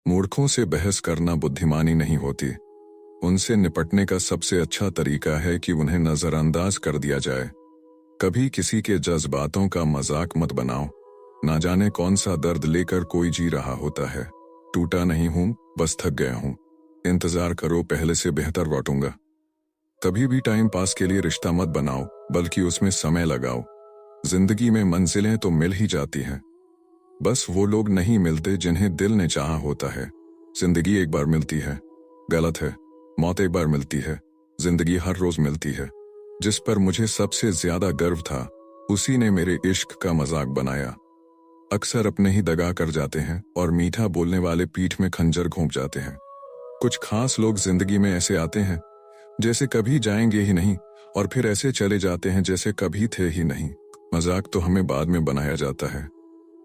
मूर्खों से बहस करना बुद्धिमानी नहीं होती। उनसे निपटने का सबसे अच्छा तरीका है कि उन्हें नजरअंदाज कर दिया जाए। कभी किसी के जज्बातों का मजाक मत बनाओ। ना जाने कौन सा दर्द लेकर कोई जी रहा होता है। टूटा नहीं हूं, बस थक गया हूं। इंतजार करो, पहले से बेहतर लौटूंगा। कभी भी टाइम पास के लिए रिश्ता मत बनाओ, बल्कि उसमें समय लगाओ। जिंदगी में मंजिलें तो मिल ही जाती हैं, बस वो लोग नहीं मिलते जिन्हें दिल ने चाहा होता है। जिंदगी एक बार मिलती है, गलत है। मौत एक बार मिलती है, जिंदगी हर रोज मिलती है। जिस पर मुझे सबसे ज्यादा गर्व था, उसी ने मेरे इश्क का मजाक बनाया। अक्सर अपने ही दगा कर जाते हैं और मीठा बोलने वाले पीठ में खंजर घोंप जाते हैं। कुछ खास लोग जिंदगी में ऐसे आते हैं जैसे कभी जाएंगे ही नहीं, और फिर ऐसे चले जाते हैं जैसे कभी थे ही नहीं। मजाक तो हमें बाद में बनाया जाता है,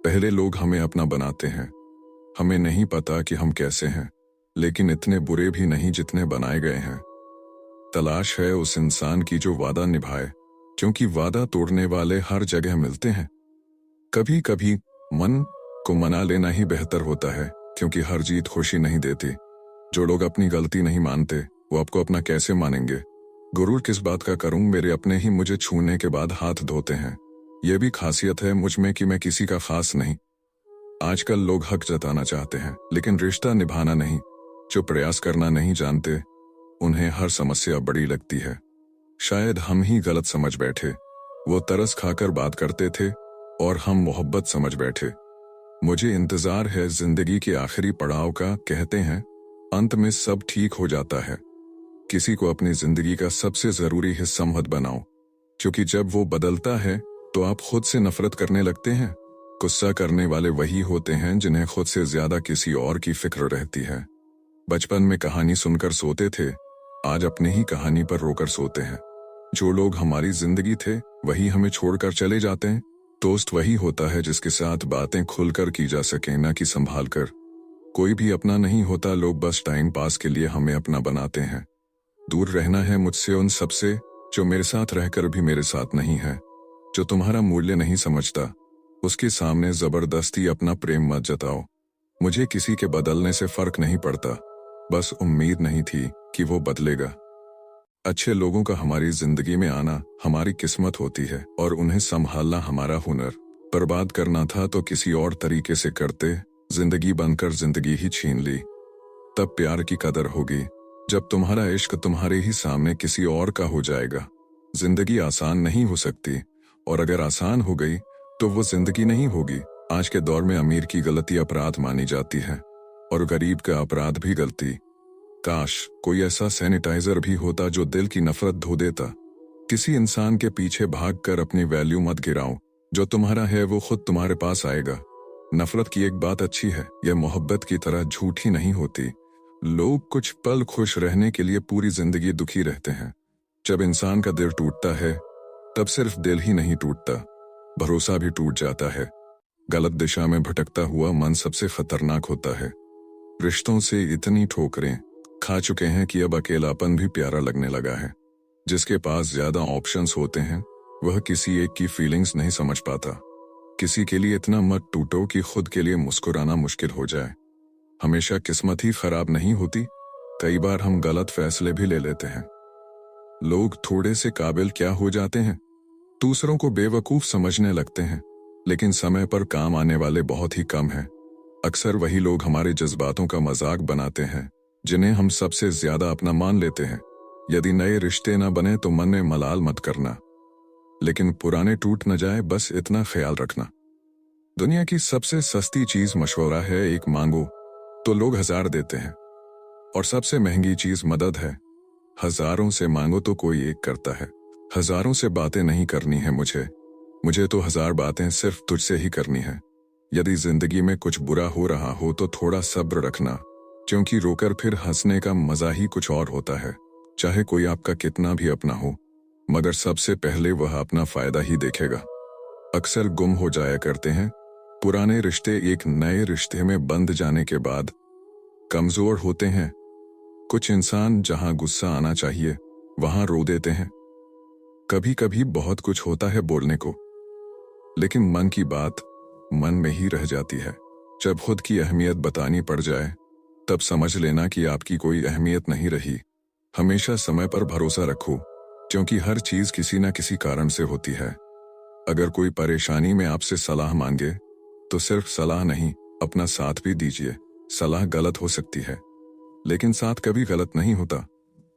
पहले लोग हमें अपना बनाते हैं। हमें नहीं पता कि हम कैसे हैं, लेकिन इतने बुरे भी नहीं जितने बनाए गए हैं। तलाश है उस इंसान की जो वादा निभाए, क्योंकि वादा तोड़ने वाले हर जगह मिलते हैं। कभी कभी मन को मना लेना ही बेहतर होता है, क्योंकि हर जीत खुशी नहीं देती। जो लोग अपनी गलती नहीं मानते, वो आपको अपना कैसे मानेंगे। गुरूर किस बात का करूं, मेरे अपने ही मुझे छूने के बाद हाथ धोते हैं। यह भी खासियत है मुझ में कि मैं किसी का खास नहीं। आजकल लोग हक जताना चाहते हैं, लेकिन रिश्ता निभाना नहीं। जो प्रयास करना नहीं जानते, उन्हें हर समस्या बड़ी लगती है। शायद हम ही गलत समझ बैठे। वो तरस खाकर बात करते थे और हम मोहब्बत समझ बैठे। मुझे इंतजार है जिंदगी के आखिरी पड़ाव का, कहते हैं अंत में सब ठीक हो जाता है। किसी को अपनी जिंदगी का सबसे जरूरी हिस्सा मत बनाओ, क्योंकि जब वो बदलता है तो आप खुद से नफरत करने लगते हैं। गुस्सा करने वाले वही होते हैं जिन्हें खुद से ज्यादा किसी और की फिक्र रहती है। बचपन में कहानी सुनकर सोते थे, आज अपने ही कहानी पर रोकर सोते हैं। जो लोग हमारी जिंदगी थे, वही हमें छोड़कर चले जाते हैं। दोस्त वही होता है जिसके साथ बातें खुलकर की जा सके, न कि संभाल कर। कोई भी अपना नहीं होता, लोग बस टाइम पास के लिए हमें अपना बनाते हैं। दूर रहना है मुझसे उन सबसे जो मेरे साथ रहकर भी मेरे साथ नहीं है। जो तुम्हारा मूल्य नहीं समझता, उसके सामने जबरदस्ती अपना प्रेम मत जताओ। मुझे किसी के बदलने से फर्क नहीं पड़ता, बस उम्मीद नहीं थी कि वो बदलेगा। अच्छे लोगों का हमारी जिंदगी में आना हमारी किस्मत होती है, और उन्हें संभालना हमारा हुनर। बर्बाद करना था तो किसी और तरीके से करते, जिंदगी बनकर जिंदगी ही छीन ली। तब प्यार की कदर होगी जब तुम्हारा इश्क तुम्हारे ही सामने किसी और का हो जाएगा। जिंदगी आसान नहीं हो सकती, और अगर आसान हो गई तो वो जिंदगी नहीं होगी। आज के दौर में अमीर की गलती अपराध मानी जाती है, और गरीब का अपराध भी गलती। काश कोई ऐसा सैनिटाइजर भी होता जो दिल की नफरत धो देता। किसी इंसान के पीछे भागकर अपनी वैल्यू मत गिराओ। जो तुम्हारा है वो खुद तुम्हारे पास आएगा। नफरत की एक बात अच्छी है, यह मोहब्बत की तरह झूठी नहीं होती। लोग कुछ पल खुश रहने के लिए पूरी जिंदगी दुखी रहते हैं। जब इंसान का दिल टूटता है, तब सिर्फ दिल ही नहीं टूटता, भरोसा भी टूट जाता है। गलत दिशा में भटकता हुआ मन सबसे खतरनाक होता है। रिश्तों से इतनी ठोकरें खा चुके हैं कि अब अकेलापन भी प्यारा लगने लगा है। जिसके पास ज्यादा ऑप्शंस होते हैं, वह किसी एक की फीलिंग्स नहीं समझ पाता। किसी के लिए इतना मत टूटो कि खुद के लिए मुस्कुराना मुश्किल हो जाए। हमेशा किस्मत ही खराब नहीं होती, कई बार हम गलत फैसले भी ले लेते हैं। लोग थोड़े से काबिल क्या हो जाते हैं, दूसरों को बेवकूफ समझने लगते हैं, लेकिन समय पर काम आने वाले बहुत ही कम हैं। अक्सर वही लोग हमारे जज्बातों का मजाक बनाते हैं, जिन्हें हम सबसे ज्यादा अपना मान लेते हैं। यदि नए रिश्ते न बने तो मन में मलाल मत करना, लेकिन पुराने टूट न जाए, बस इतना ख्याल रखना। दुनिया की सबसे सस्ती चीज मशवरा है, एक मांगो तो लोग 1000 देते हैं, और सबसे महंगी चीज मदद है। हजारों से मांगो तो कोई एक करता है। हजारों से बातें नहीं करनी है मुझे तो 1000 बातें सिर्फ तुझसे ही करनी है। यदि जिंदगी में कुछ बुरा हो रहा हो तो थोड़ा सब्र रखना, क्योंकि रोकर फिर हंसने का मजा ही कुछ और होता है। चाहे कोई आपका कितना भी अपना हो, मगर सबसे पहले वह अपना फायदा ही देखेगा। अक्सर गुम हो जाया करते हैं पुराने रिश्ते, एक नए रिश्ते में बंध जाने के बाद कमजोर होते हैं। कुछ इंसान जहां गुस्सा आना चाहिए वहां रो देते हैं। कभी कभी बहुत कुछ होता है बोलने को, लेकिन मन की बात मन में ही रह जाती है। जब खुद की अहमियत बतानी पड़ जाए तब समझ लेना कि आपकी कोई अहमियत नहीं रही। हमेशा समय पर भरोसा रखो, क्योंकि हर चीज किसी न किसी कारण से होती है। अगर कोई परेशानी में आपसे सलाह मांगे तो सिर्फ सलाह नहीं, अपना साथ भी दीजिए। सलाह गलत हो सकती है, लेकिन साथ कभी गलत नहीं होता।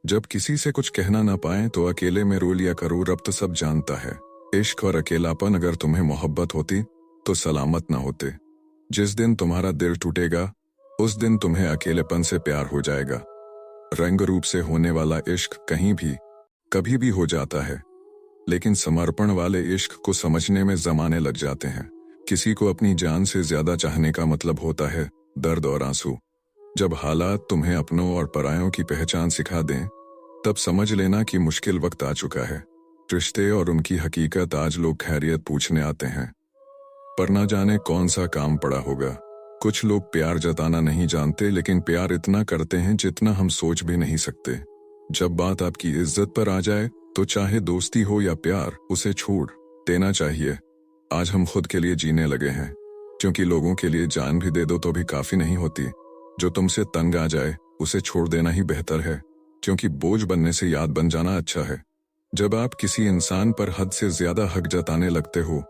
जब किसी से कुछ कहना ना पाए तो अकेले में रो लिया करो, रब तो सब जानता है। इश्क और अकेलापन अगर तुम्हें मोहब्बत होती तो सलामत ना होते। जिस दिन तुम्हारा दिल टूटेगा उस दिन तुम्हें अकेलेपन से प्यार हो जाएगा। रंग रूप से होने वाला इश्क कहीं भी कभी भी हो जाता है, लेकिन समर्पण वाले इश्क को समझने में जमाने लग जाते हैं। किसी को अपनी जान से ज्यादा चाहने का मतलब होता है दर्द और आंसू। जब हालात तुम्हें अपनों और परायों की पहचान सिखा दें, तब समझ लेना कि मुश्किल वक्त आ चुका है। रिश्ते और उनकी हकीकत आज लोग खैरियत पूछने आते हैं, पर ना जाने कौन सा काम पड़ा होगा। कुछ लोग प्यार जताना नहीं जानते, लेकिन प्यार इतना करते हैं जितना हम सोच भी नहीं सकते। जब बात आपकी इज्जत पर आ जाए तो चाहे दोस्ती हो या प्यार, उसे छोड़ देना चाहिए। आज हम खुद के लिए जीने लगे हैं, क्योंकि लोगों के लिए जान भी दे दो तो भी काफी नहीं होती। जो तुमसे तंग आ जाए उसे छोड़ देना ही बेहतर है, क्योंकि बोझ बनने से याद बन जाना अच्छा है। जब आप किसी इंसान पर हद से ज्यादा हक जताने लगते हो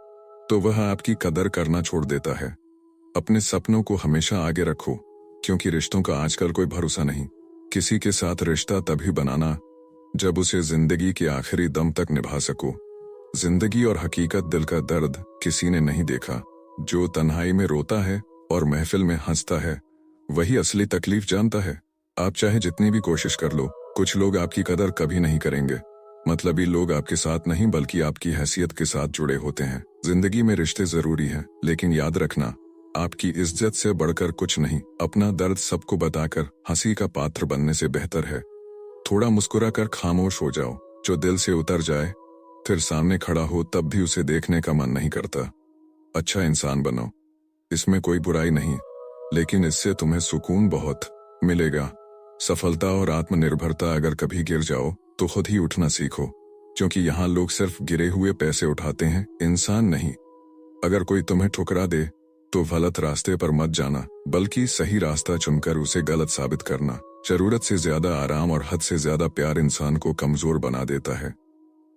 तो वह आपकी कदर करना छोड़ देता है। अपने सपनों को हमेशा आगे रखो, क्योंकि रिश्तों का आजकल कोई भरोसा नहीं। किसी के साथ रिश्ता तभी बनाना जब उसे जिंदगी के आखिरी दम तक निभा सको। जिंदगी और हकीकत, दिल का दर्द किसी ने नहीं देखा। जो तन्हाई में रोता है और महफिल में हंसता है, वही असली तकलीफ जानता है। आप चाहे जितनी भी कोशिश कर लो, कुछ लोग आपकी कदर कभी नहीं करेंगे। मतलबी लोग आपके साथ नहीं बल्कि आपकी हैसियत के साथ जुड़े होते हैं। जिंदगी में रिश्ते जरूरी हैं, लेकिन याद रखना, आपकी इज्जत से बढ़कर कुछ नहीं। अपना दर्द सबको बताकर हंसी का पात्र बनने से बेहतर है थोड़ा मुस्कुरा कर खामोश हो जाओ। जो दिल से उतर जाए फिर सामने खड़ा हो तब भी उसे देखने का मन नहीं करता। अच्छा इंसान बनो, इसमें कोई बुराई नहीं, लेकिन इससे तुम्हें सुकून बहुत मिलेगा। सफलता और आत्मनिर्भरता, अगर कभी गिर जाओ तो खुद ही उठना सीखो, क्योंकि यहाँ लोग सिर्फ गिरे हुए पैसे उठाते हैं, इंसान नहीं। अगर कोई तुम्हें ठुकरा दे तो गलत रास्ते पर मत जाना, बल्कि सही रास्ता चुनकर उसे गलत साबित करना। जरूरत से ज्यादा आराम और हद से ज्यादा प्यार इंसान को कमजोर बना देता है।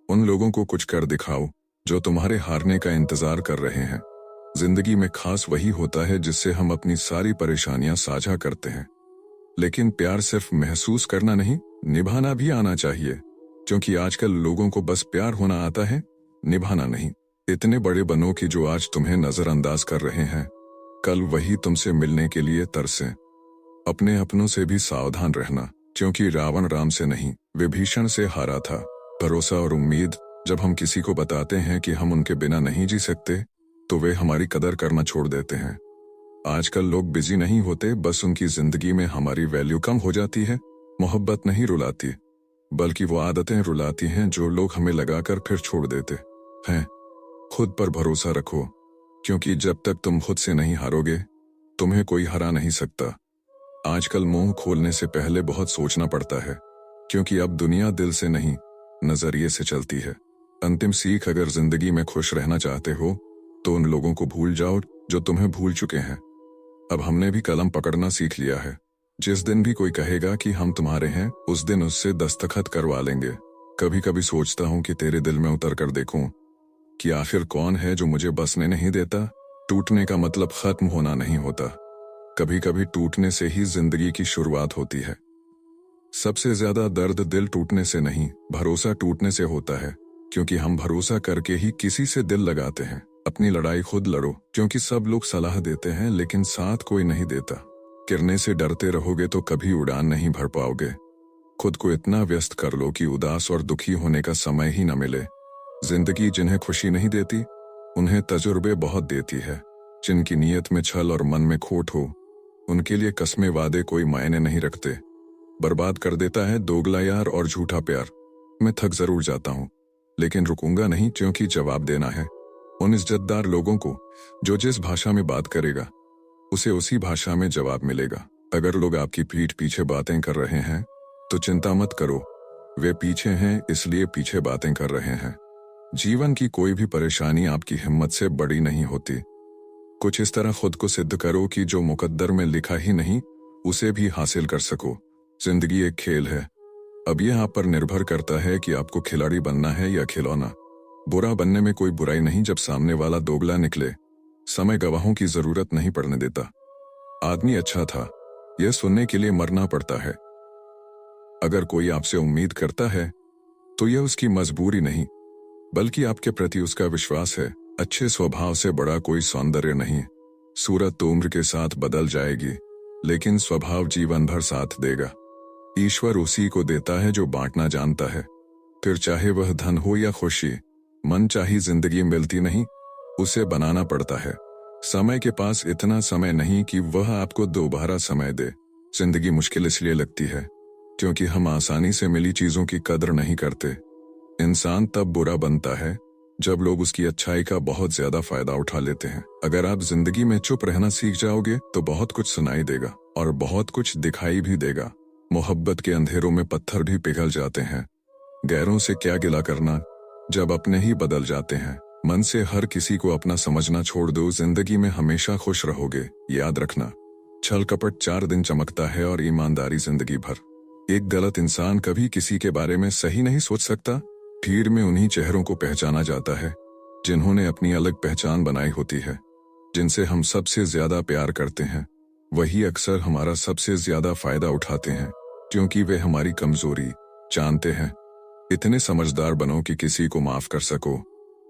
उन लोगों को कुछ कर दिखाओ जो तुम्हारे हारने का इंतजार कर रहे हैं। जिंदगी में खास वही होता है जिससे हम अपनी सारी परेशानियां साझा करते हैं। लेकिन प्यार सिर्फ महसूस करना नहीं, निभाना भी आना चाहिए, क्योंकि आजकल लोगों को बस प्यार होना आता है, निभाना नहीं। इतने बड़े बनो कि जो आज तुम्हें नजरअंदाज कर रहे हैं, कल वही तुमसे मिलने के लिए तरसें। अपने अपनों से भी सावधान रहना, क्योंकि रावण राम से नहीं, विभीषण से हारा था। भरोसा और उम्मीद, जब हम किसी को बताते हैं कि हम उनके बिना नहीं जी सकते, तो वे हमारी कदर करना छोड़ देते हैं। आजकल लोग बिजी नहीं होते, बस उनकी जिंदगी में हमारी वैल्यू कम हो जाती है। मोहब्बत नहीं रुलाती, बल्कि वो आदतें रुलाती हैं जो लोग हमें लगाकर फिर छोड़ देते हैं। खुद पर भरोसा रखो, क्योंकि जब तक तुम खुद से नहीं हारोगे, तुम्हें कोई हरा नहीं सकता। आजकल मुंह खोलने से पहले बहुत सोचना पड़ता है, क्योंकि अब दुनिया दिल से नहीं, नजरिए से चलती है। अंतिम सीख, अगर जिंदगी में खुश रहना चाहते हो तो उन लोगों को भूल जाओ जो तुम्हें भूल चुके हैं। अब हमने भी कलम पकड़ना सीख लिया है। जिस दिन भी कोई कहेगा कि हम तुम्हारे हैं, उस दिन उससे दस्तखत करवा लेंगे। कभी कभी सोचता हूं कि तेरे दिल में उतर कर देखूं कि आखिर कौन है जो मुझे बसने नहीं देता। टूटने का मतलब खत्म होना नहीं होता, कभी कभी टूटने से ही जिंदगी की शुरुआत होती है। सबसे ज्यादा दर्द दिल टूटने से नहीं, भरोसा टूटने से होता है, क्योंकि हम भरोसा करके ही किसी से दिल लगाते हैं। अपनी लड़ाई खुद लड़ो, क्योंकि सब लोग सलाह देते हैं लेकिन साथ कोई नहीं देता। गिरने से डरते रहोगे तो कभी उड़ान नहीं भर पाओगे। खुद को इतना व्यस्त कर लो कि उदास और दुखी होने का समय ही न मिले। जिंदगी जिन्हें खुशी नहीं देती, उन्हें तजुर्बे बहुत देती है। जिनकी नीयत में छल और मन में खोट हो, उनके लिए कस्में वादे कोई मायने नहीं रखते। बर्बाद कर देता है दोगला यार और झूठा प्यार। मैं थक जरूर जाता हूँ, लेकिन रुकूंगा नहीं, क्योंकि जवाब देना है उन इज्जतदार लोगों को जो जिस भाषा में बात करेगा उसे उसी भाषा में जवाब मिलेगा। अगर लोग आपकी पीठ पीछे बातें कर रहे हैं तो चिंता मत करो, वे पीछे हैं इसलिए पीछे बातें कर रहे हैं। जीवन की कोई भी परेशानी आपकी हिम्मत से बड़ी नहीं होती। कुछ इस तरह खुद को सिद्ध करो कि जो मुकद्दर में लिखा ही नहीं, उसे भी हासिल कर सको। जिंदगी एक खेल है। अब यह आप पर निर्भर करता है कि आपको खिलाड़ी बनना है या खिलौना। बुरा बनने में कोई बुराई नहीं जब सामने वाला दोगला निकले। समय गवाहों की जरूरत नहीं पड़ने देता। आदमी अच्छा था, यह सुनने के लिए मरना पड़ता है। अगर कोई आपसे उम्मीद करता है तो यह उसकी मजबूरी नहीं, बल्कि आपके प्रति उसका विश्वास है। अच्छे स्वभाव से बड़ा कोई सौंदर्य नहीं। सूरत तो उम्र के साथ बदल जाएगी, लेकिन स्वभाव जीवन भर साथ देगा। ईश्वर उसी को देता है जो बांटना जानता है। फिर चाहे वह धन हो या खुशी, मन चाही जिंदगी मिलती नहीं, उसे बनाना पड़ता है। समय के पास इतना समय नहीं कि वह आपको दोबारा समय दे। जिंदगी मुश्किल इसलिए लगती है क्योंकि हम आसानी से मिली चीजों की कदर नहीं करते। इंसान तब बुरा बनता है जब लोग उसकी अच्छाई का बहुत ज्यादा फायदा उठा लेते हैं। अगर आप जिंदगी में चुप रहना सीख जाओगे तो बहुत कुछ सुनाई देगा और बहुत कुछ दिखाई भी देगा। मोहब्बत के अंधेरों में पत्थर भी पिघल जाते हैं। गैरों से क्या गिला करना जब अपने ही बदल जाते हैं। मन से हर किसी को अपना समझना छोड़ दो, जिंदगी में हमेशा खुश रहोगे। याद रखना, छल कपट 4 दिन चमकता है और ईमानदारी जिंदगी भर। एक गलत इंसान कभी किसी के बारे में सही नहीं सोच सकता। भीड़ में उन्हीं चेहरों को पहचाना जाता है जिन्होंने अपनी अलग पहचान बनाई होती है। जिनसे हम सबसे ज्यादा प्यार करते हैं वही अक्सर हमारा सबसे ज्यादा फायदा उठाते हैं, क्योंकि वे हमारी कमजोरी जानते हैं। इतने समझदार बनो कि किसी को माफ कर सको,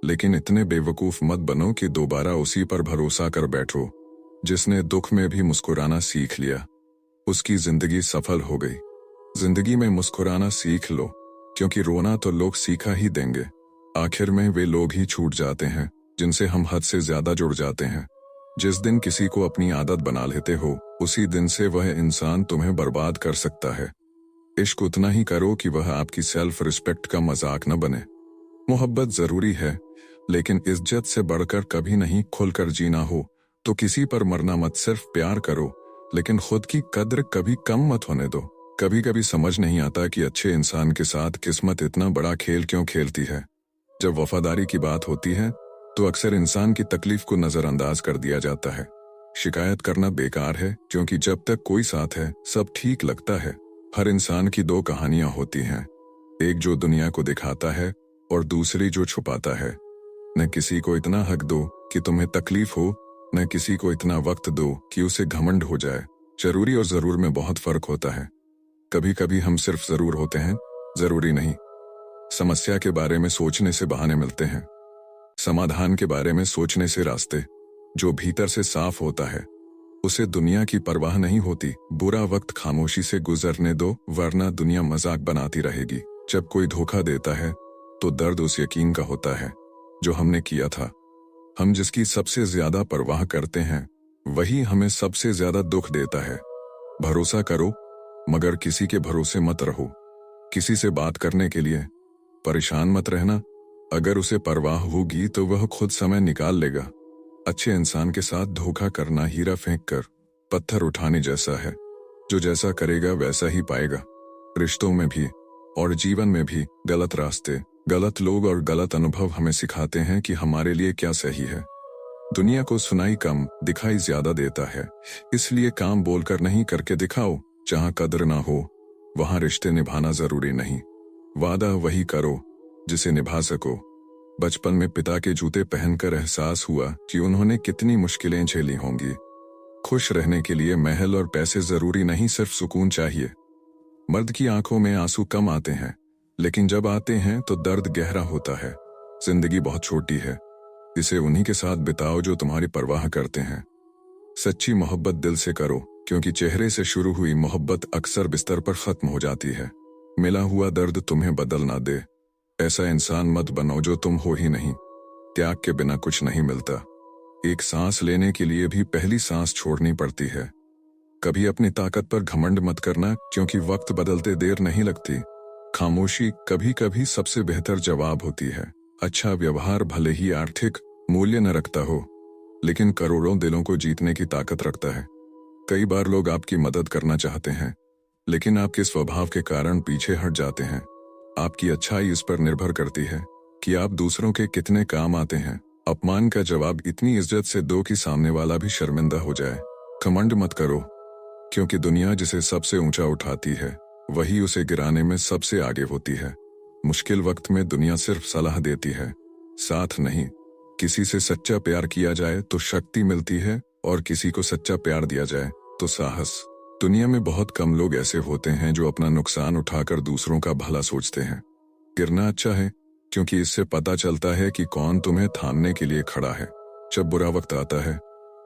लेकिन इतने बेवकूफ मत बनो कि दोबारा उसी पर भरोसा कर बैठो। जिसने दुख में भी मुस्कुराना सीख लिया, उसकी जिंदगी सफल हो गई। जिंदगी में मुस्कुराना सीख लो, क्योंकि रोना तो लोग सीखा ही देंगे। आखिर में वे लोग ही छूट जाते हैं जिनसे हम हद से ज्यादा जुड़ जाते हैं। जिस दिन किसी को अपनी आदत बना लेते हो, उसी दिन से वह इंसान तुम्हें बर्बाद कर सकता है। इश्क उतना ही करो कि वह आपकी सेल्फ रिस्पेक्ट का मजाक न बने। मोहब्बत जरूरी है, लेकिन इज्जत से बढ़कर कभी नहीं। खुलकर जीना हो तो किसी पर मरना मत, सिर्फ प्यार करो, लेकिन खुद की कद्र कभी कम मत होने दो। कभी कभी समझ नहीं आता कि अच्छे इंसान के साथ किस्मत इतना बड़ा खेल क्यों खेलती है। जब वफादारी की बात होती है तो अक्सर इंसान की तकलीफ को नजरअंदाज कर दिया जाता है। शिकायत करना बेकार है, क्योंकि जब तक कोई साथ है सब ठीक लगता है। हर इंसान की 2 कहानियां होती हैं, एक जो दुनिया को दिखाता है और दूसरी जो छुपाता है। न किसी को इतना हक दो कि तुम्हें तकलीफ हो, न किसी को इतना वक्त दो कि उसे घमंड हो जाए। जरूरी और जरूर में बहुत फर्क होता है। कभी कभी हम सिर्फ जरूर होते हैं, जरूरी नहीं। समस्या के बारे में सोचने से बहाने मिलते हैं, समाधान के बारे में सोचने से रास्ते। जो भीतर से साफ होता है उसे दुनिया की परवाह नहीं होती। बुरा वक्त खामोशी से गुजरने दो, वरना दुनिया मजाक बनाती रहेगी। जब कोई धोखा देता है तो दर्द उस यकीन का होता है जो हमने किया था। हम जिसकी सबसे ज्यादा परवाह करते हैं वही हमें सबसे ज्यादा दुख देता है। भरोसा करो, मगर किसी के भरोसे मत रहो। किसी से बात करने के लिए परेशान मत रहना। अगर उसे परवाह होगी तो वह खुद समय निकाल लेगा। अच्छे इंसान के साथ धोखा करना हीरा फेंक कर पत्थर उठाने जैसा है। जो जैसा करेगा वैसा ही पाएगा। रिश्तों में भी और जीवन में भी गलत रास्ते, गलत लोग और गलत अनुभव हमें सिखाते हैं कि हमारे लिए क्या सही है। दुनिया को सुनाई कम, दिखाई ज्यादा देता है। इसलिए काम बोलकर नहीं, करके दिखाओ। जहां कद्र ना हो वहां रिश्ते निभाना जरूरी नहीं। वादा वही करो जिसे निभा सको। बचपन में पिता के जूते पहनकर एहसास हुआ कि उन्होंने कितनी मुश्किलें झेली होंगी। खुश रहने के लिए महल और पैसे जरूरी नहीं, सिर्फ सुकून चाहिए। मर्द की आंखों में आंसू कम आते हैं, लेकिन जब आते हैं तो दर्द गहरा होता है। जिंदगी बहुत छोटी है, इसे उन्हीं के साथ बिताओ जो तुम्हारी परवाह करते हैं। सच्ची मोहब्बत दिल से करो, क्योंकि चेहरे से शुरू हुई मोहब्बत अक्सर बिस्तर पर खत्म हो जाती है। मिला हुआ दर्द तुम्हें बदल ना दे। ऐसा इंसान मत बनो जो तुम हो ही नहीं। त्याग के बिना कुछ नहीं मिलता। एक सांस लेने के लिए भी पहली सांस छोड़नी पड़ती है। कभी अपनी ताकत पर घमंड मत करना, क्योंकि वक्त बदलते देर नहीं लगती। खामोशी कभी कभी सबसे बेहतर जवाब होती है। अच्छा व्यवहार भले ही आर्थिक मूल्य न रखता हो, लेकिन करोड़ों दिलों को जीतने की ताकत रखता है। कई बार लोग आपकी मदद करना चाहते हैं, लेकिन आपके स्वभाव के कारण पीछे हट जाते हैं। आपकी अच्छाई इस पर निर्भर करती है कि आप दूसरों के कितने काम आते हैं। अपमान का जवाब इतनी इज्जत से दो कि सामने वाला भी शर्मिंदा हो जाए। घमंड मत करो, क्योंकि दुनिया जिसे सबसे ऊंचा उठाती है वही उसे गिराने में सबसे आगे होती है। मुश्किल वक्त में दुनिया सिर्फ सलाह देती है, साथ नहीं। किसी से सच्चा प्यार किया जाए तो शक्ति मिलती है, और किसी को सच्चा प्यार दिया जाए तो साहस। दुनिया में बहुत कम लोग ऐसे होते हैं जो अपना नुकसान उठाकर दूसरों का भला सोचते हैं। गिरना अच्छा है, क्योंकि इससे पता चलता है कि कौन तुम्हें थामने के लिए खड़ा है। जब बुरा वक्त आता है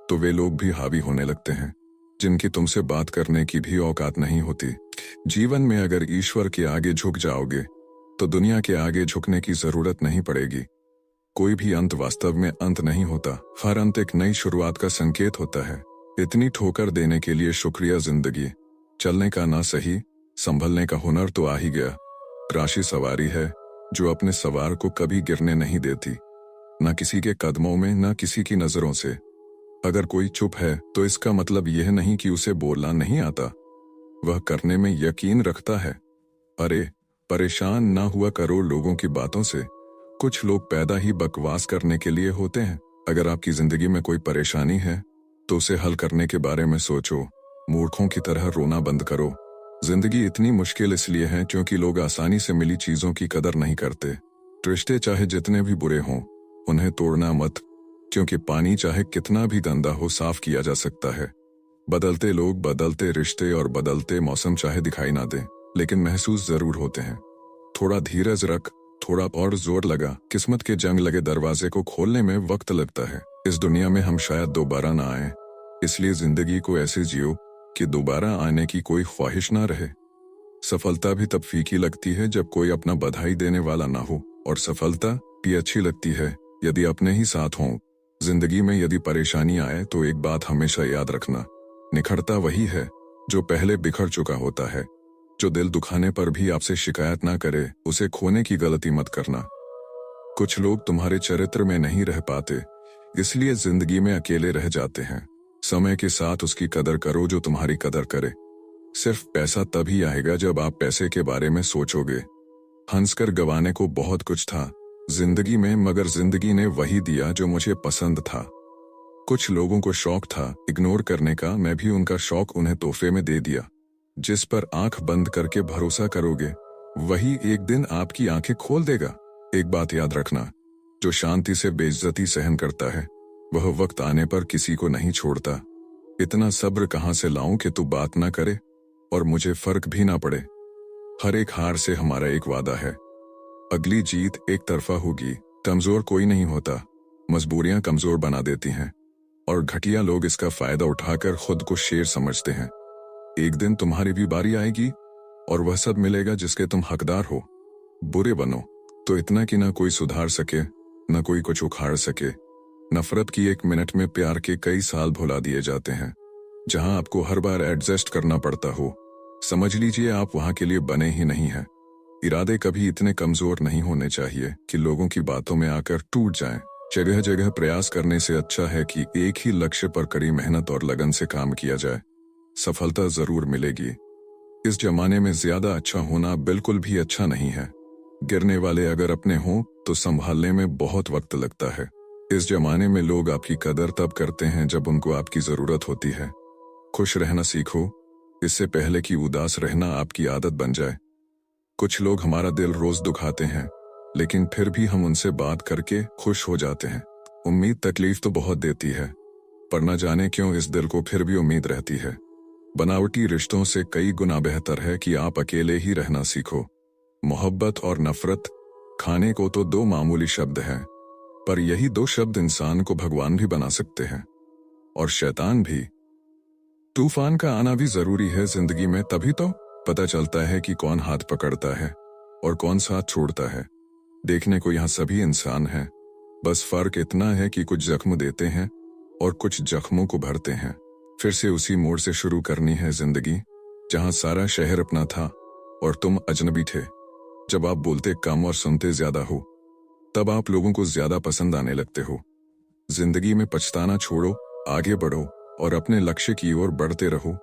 तो वे लोग भी हावी होने लगते हैं जिनकी तुमसे बात करने की भी औकात नहीं होती। जीवन में अगर ईश्वर के आगे झुक जाओगे तो दुनिया के आगे झुकने की जरूरत नहीं पड़ेगी। कोई भी अंत वास्तव में अंत नहीं होता, हर अंत एक नई शुरुआत का संकेत होता है। इतनी ठोकर देने के लिए शुक्रिया जिंदगी। चलने का ना सही, संभलने का हुनर तो आ ही गया। राशि सवारी है जो अपने सवार को कभी गिरने नहीं देती, ना किसी के कदमों में, ना किसी की नजरों से। अगर कोई चुप है तो इसका मतलब यह नहीं कि उसे बोलना नहीं आता, वह करने में यकीन रखता है। अरे परेशान ना हुआ करो लोगों की बातों से, कुछ लोग पैदा ही बकवास करने के लिए होते हैं। अगर आपकी जिंदगी में कोई परेशानी है तो उसे हल करने के बारे में सोचो, मूर्खों की तरह रोना बंद करो। जिंदगी इतनी मुश्किल इसलिए है क्योंकि लोग आसानी से मिली चीजों की कदर नहीं करते। रिश्ते चाहे जितने भी बुरे हों उन्हें तोड़ना मत, क्योंकि पानी चाहे कितना भी गंदा हो साफ किया जा सकता है। बदलते लोग, बदलते रिश्ते और बदलते मौसम चाहे दिखाई ना दें, लेकिन महसूस जरूर होते हैं। थोड़ा धीरज रख, थोड़ा और जोर लगा, किस्मत के जंग लगे दरवाजे को खोलने में वक्त लगता है। इस दुनिया में हम शायद दोबारा ना आए, इसलिए जिंदगी को ऐसे जियो कि दोबारा आने की कोई ख्वाहिश ना रहे। सफलता भी तब फीकी लगती है जब कोई अपना बधाई देने वाला ना हो, और सफलता भी अच्छी लगती है यदि अपने ही साथ हों। जिंदगी में यदि परेशानी आए तो एक बात हमेशा याद रखना, निखरता वही है जो पहले बिखर चुका होता है। जो दिल दुखाने पर भी आपसे शिकायत ना करे, उसे खोने की गलती मत करना। कुछ लोग तुम्हारे चरित्र में नहीं रह पाते, इसलिए जिंदगी में अकेले रह जाते हैं। समय के साथ उसकी कदर करो जो तुम्हारी कदर करे। सिर्फ पैसा तभी आएगा जब आप पैसे के बारे में सोचोगे। हंसकर गंवाने को बहुत कुछ था जिंदगी में, मगर जिंदगी ने वही दिया जो मुझे पसंद था। कुछ लोगों को शौक था इग्नोर करने का, मैं भी उनका शौक उन्हें तोहफे में दे दिया। जिस पर आंख बंद करके भरोसा करोगे वही एक दिन आपकी आंखें खोल देगा। एक बात याद रखना, जो शांति से बेइज्जती सहन करता है वह वक्त आने पर किसी को नहीं छोड़ता। इतना सब्र कहां से लाऊं कि तू बात ना करे और मुझे फर्क भी ना पड़े। हर एक हार से हमारा एक वादा है, अगली जीत एक तरफा होगी। कमजोर कोई नहीं होता, मजबूरियां कमजोर बना देती हैं, और घटिया लोग इसका फायदा उठाकर खुद को शेर समझते हैं। एक दिन तुम्हारी भी बारी आएगी और वह सब मिलेगा जिसके तुम हकदार हो। बुरे बनो तो इतना कि ना कोई सुधार सके, न कोई कुछ उखाड़ सके। नफरत की एक मिनट में प्यार के कई साल भुला दिए जाते हैं। जहां आपको हर बार एडजस्ट करना पड़ता हो, समझ लीजिए आप वहां के लिए बने ही नहीं हैं। इरादे कभी इतने कमजोर नहीं होने चाहिए कि लोगों की बातों में आकर टूट जाएं। जगह जगह प्रयास करने से अच्छा है कि एक ही लक्ष्य पर कड़ी मेहनत और लगन से काम किया जाए। सफलता जरूर मिलेगी। इस जमाने में ज्यादा अच्छा होना बिल्कुल भी अच्छा नहीं है। गिरने वाले अगर अपने हों तो संभालने में बहुत वक्त लगता है। इस जमाने में लोग आपकी कदर तब करते हैं जब उनको आपकी जरूरत होती है। खुश रहना सीखो, इससे पहले कि उदास रहना आपकी आदत बन जाए। कुछ लोग हमारा दिल रोज दुखाते हैं, लेकिन फिर भी हम उनसे बात करके खुश हो जाते हैं। उम्मीद तकलीफ तो बहुत देती है, पर न जाने क्यों इस दिल को फिर भी उम्मीद रहती है। बनावटी रिश्तों से कई गुना बेहतर है कि आप अकेले ही रहना सीखो। मोहब्बत और नफरत खाने को तो दो मामूली शब्द हैं, पर यही दो शब्द इंसान को भगवान भी बना सकते हैं, और शैतान भी। तूफान का आना भी जरूरी है जिंदगी में, तभी तो पता चलता है कि कौन हाथ पकड़ता है और कौन साथ छोड़ता है। देखने को यहाँ सभी इंसान हैं, बस फर्क इतना है कि कुछ जख्म देते हैं और कुछ जख्मों को भरते हैं। फिर से उसी मोड़ से शुरू करनी है जिंदगी, जहाँ सारा शहर अपना था और तुम अजनबी थे। जब आप बोलते कम और सुनते ज्यादा हो, तब आप लोगों को ज्यादा पसंद आने लगते हो। जिंदगी में पछताना छोड़ो, आगे बढ़ो और अपने लक्ष्य की ओर बढ़ते रहो।